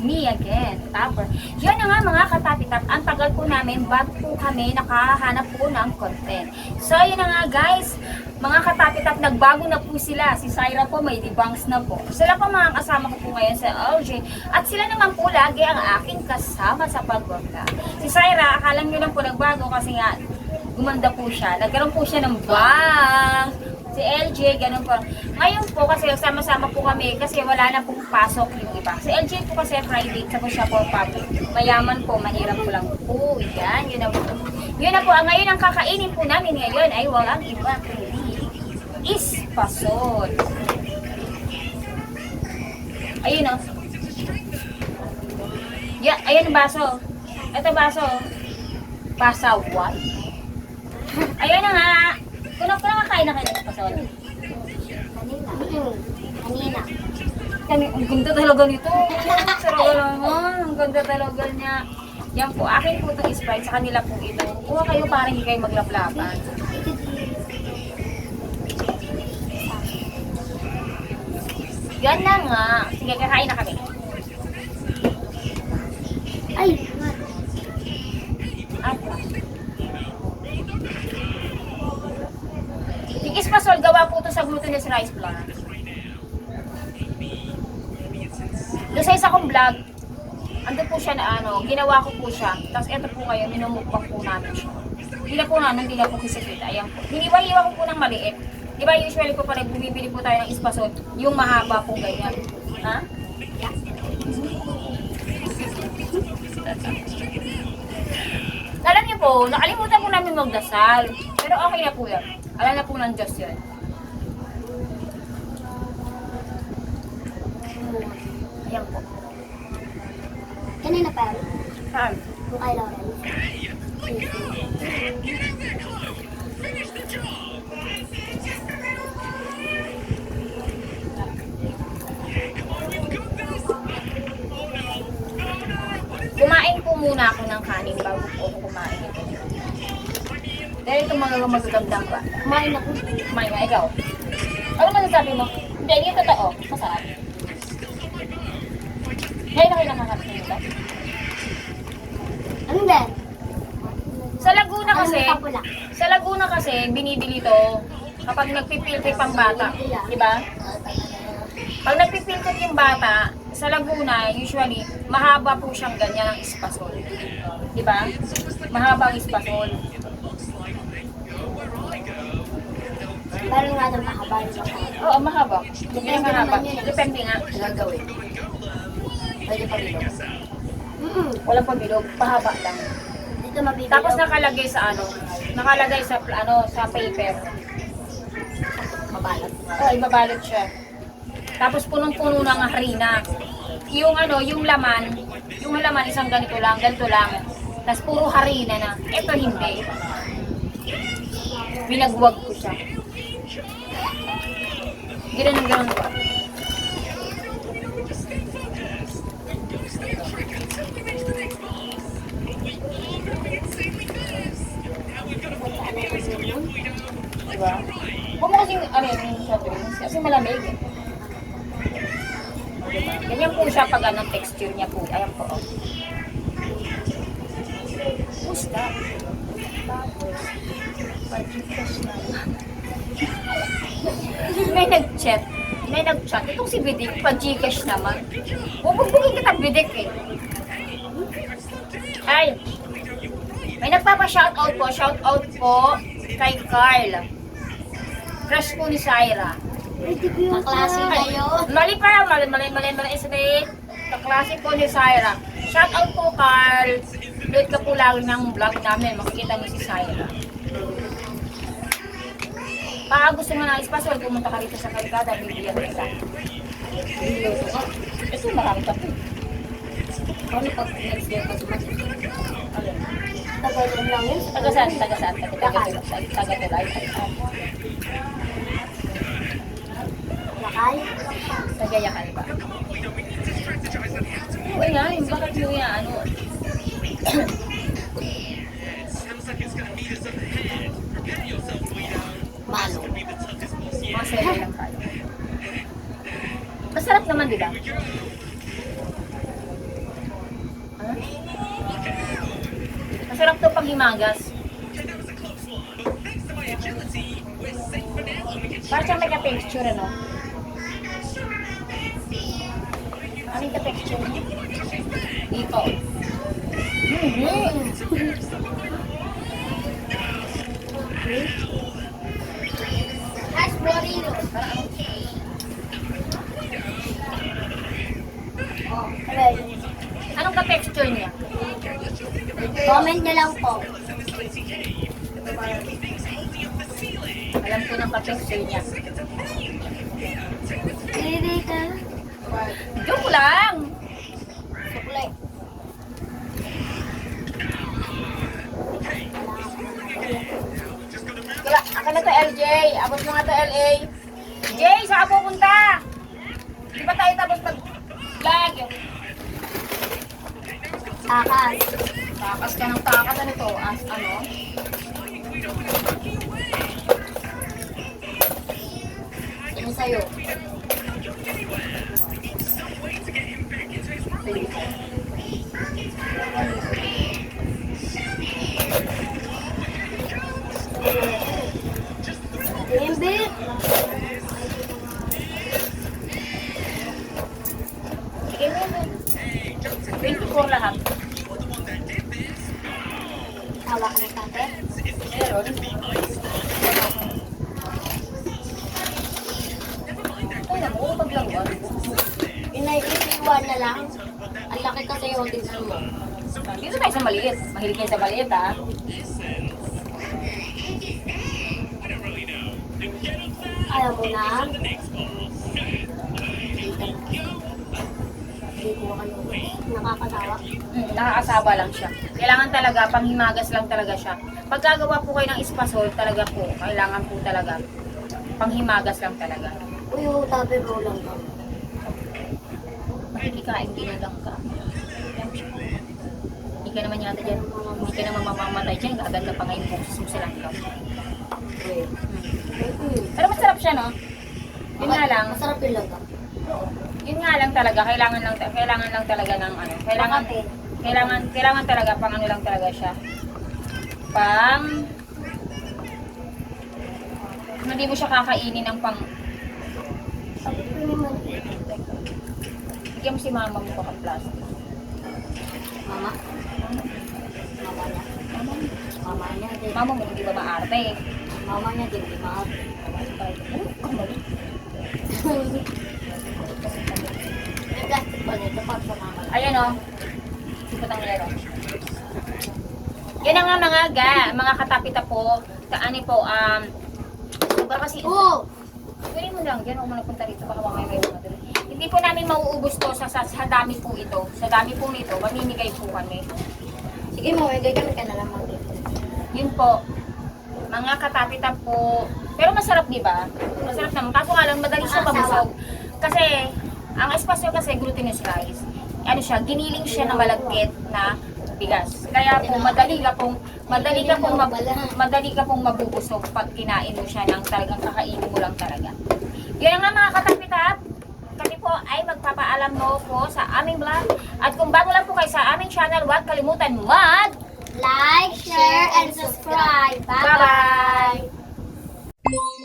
me again. Tapos, yun na nga mga katapitap, ang tagal po namin bago po kami nakahanap po ng content. So, yun na nga guys, mga katapitap, nagbago na po sila. Si Syra po may debunks na po. Sila po mga kasama ko po ngayon sa LJ. At sila naman po lagi ang aking kasama sa pagwagla. Si Syra, akala nyo lang po nagbago kasi nga gumanda po siya. Nagkaroon po siya ng bangs. Si LJ, ganun po. Ngayon po kasi sama-sama po kami kasi wala na pong pasok yung iba. Si LJ po kasi Friday, tapos siya po public. Mayaman po, mahirap po lang po. Yan, yun na po. Yun na po. Ngayon ang kakainin po namin ngayon ay walang iba kundi ispasol. Ayun o. Yeah, ayun ang baso. Ito baso. Pasawan. Ayun na nga. Kung nakakain na kayo ng pasol? Kanina. Ang ganda talaga nito. Sarap naman. Ang ganda talaga niya. Yan po. Akin po itong Sprite. Sa kanila po ito. Kuha kayo para hindi kayo maglaplapan. Yan na nga. Sige, kakain na kami. Ay, Apa. Yung ispasol, gawa po ito sa glutinous rice flour. Doon sa isa kong vlog, ando po siya na ano, ginawa ko po siya. Tapos ito po kayo, minumukbang po namin siya. Hindi na po namin, hindi na po kisikita. Ayan po. Hiniwa-hiwa ko po ng maliit. Di ba usually po pala bumibili po tayo ng ispasol, yung mahaba po ganyan. Ha? Alam niyo po, nakalimutan po namin magdasal. Pero okay na po yan. Alam na po ng Diyos yun. Ayan po. kanina pa. Saan? Kung kay Lauren. Kumain po muna ako ng kanin bago po ako kumain. Dahil itong mga magagandang ba? Kumain ako. Kumain nga, ikaw. Ano masasabi mo? Hindi, yung totoo. Masarap. Ngayon na kayo nakakapin ba? Ano din? Sa Laguna kasi, binibili to kapag nagpipiltrip ang bata. Diba? Pag nagpipiltrip yung bata, sa Laguna, usually, mahaba po siyang ganyan ang ispasol. Diba? Mahaba ang ispasol. Parang nga ng mahaba yung baka. Oo, mahaba. Depende Yung mahaba. naman yun eh. Depende nga. Gagawin. Pwede pa bilog. Walang pabilog. Pahaba lang. Dito mabibilog. Tapos nakalagay sa ano? Nakalagay sa sa paper. mabalat. Oo, ibabalot siya. Tapos punong-puno ng harina. Yung ano, yung laman isang ganito lang. Tapos puro harina na. Ito hindi. Binagwag ko siya. Ganun ko. Diba? Huwag mo kasing, yung soft drinks, kasi malamig. Diba? Ganyan po siya pag anong texture niya po. Ayan po. Oh. Pusta. Tapos, pag-fresh na. May nag-chat. Itong si Bidik, pag-Gcash naman. Bubugbugin kita Bidik eh. Ay, may nagpapa-shoutout po. Shoutout po kay Carl. Crush po ni Syra. Kaklase kayo. Mali pa lang, mali isip. Kaklase po ni Syra. Shoutout po Carl. Load ka po lagi ng vlog namin. Makikita mo si Syra. Baka gusto mo ng espasol, pumunta ka rito sa Kalkada, bibigyan kita. Ito, marami ka po. Ano pag next year pa sumasin? Tagal lang yun. Taga-saan? Taga-tulay. Lakay? Tagayakan ba? Oo nga, yung bakit yung ano. Malo. Masaya lang tayo. Masarap naman, di ba? Masarap to pag himagas. Parang siyang may ka-texture, ano? Ano yung ka-texture niya? Dito. Hash burrito. Oh, aray. Anong ka-texture niya? Comment nyo lang po. Alam ko ng ka-texture niya. Hindi ka. Joke lang! Suklay. Wala, akin na to LJ. Abot mo nga to LA. Jay, saan ka pupunta? Di ba tayo tapos mag-vlog? Takas. Takas ka ng takas. Ano to? As, ano? Ano sa'yo? Bimbi. Sige mo yun. 24 lahat. Tawa ka ng tate. Meron. Ay, naku, paglaruan. Inaiiwan na lang. Ang laki kasi yung tignan mo. Dito tayo sa maliit. Mahilig kayo sa maliit, ha? Alam mo na. Hindi ko nakakatawa. Nakakasaba lang siya. Kailangan talaga, panghimagas lang talaga siya. Pagkagawa po kayo ng espasol, talaga po, kailangan po talaga, panghimagas lang talaga. Uy, yung tabi ko lang ka. Makikikain din na lang ka. Hindi ka naman yata dyan, hindi ka naman mamamatay dyan, gaganda pa ngayon kung sususilang ka. Pero masarap siya, no? Yun nga lang, Masarap yung laga. yun nga lang talaga, kailangan lang talaga ng ano, kailangan talaga pang ano lang talaga siya. Pang hindi mo siya kakainin ng pang Sabi ko naman. bigyan mo si mama mo pa ng plastic. Mama? Mama niya. Mama niya din. Mama mo hindi ba maarte? Mama niya din. Mama. May plastic pa nito para sa mama. Ayan o. Sipot ang lero. Yan ang mga katapita po. Kaani po, para kasi, Oo! gawin mo lang, dyan ako napunta rito, baka mamaya may mga dali. Hindi po namin mauubos to sa dami po ito. Sa dami po nito, mamimigay po kami. Sige mo, may gagamit ka na lang mag Yun po, mga katapita po. Pero masarap, di ba? Masarap naman. Kaso nga lang, madali siya mabusog. Kasi, ang espasyo kasi glutinous rice. Ano siya, giniling siya na malagkit na bigas. Kaya po, madali ka pong mabubusog pag kinain mo siya ng talagang kakainin mo lang talaga. Yun nga mga katapitap. Kami po ay magpapaalam mo po sa aming vlog. At kung bago lang po kayo sa aming channel, huwag kalimutan like, share, and subscribe. Bye-bye! Bye-bye!